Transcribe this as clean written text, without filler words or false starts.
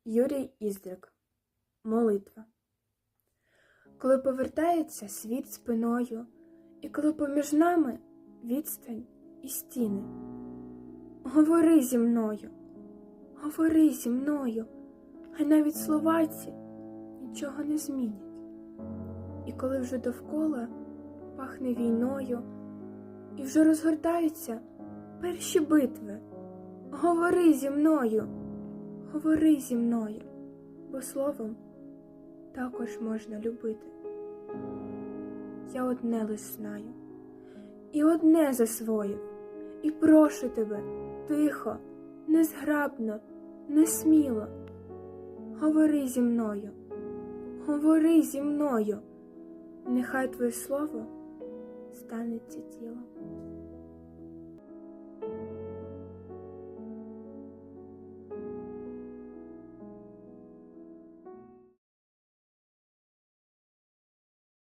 Юрій Іздрик. Молитва. Коли повертається світ спиною, і коли поміж нами відстань і стіни, говори зі мною, говори зі мною, хай навіть слова ці нічого не змінять. І коли вже довкола пахне війною, і вже розгортаються перші битви, говори зі мною, говори зі мною, бо словом також можна любити. Я одне лиш знаю, і одне засвоїв, і прошу тебе, тихо, незграбно, несміло, говори зі мною, говори зі мною, нехай твоє слово станеться тілом.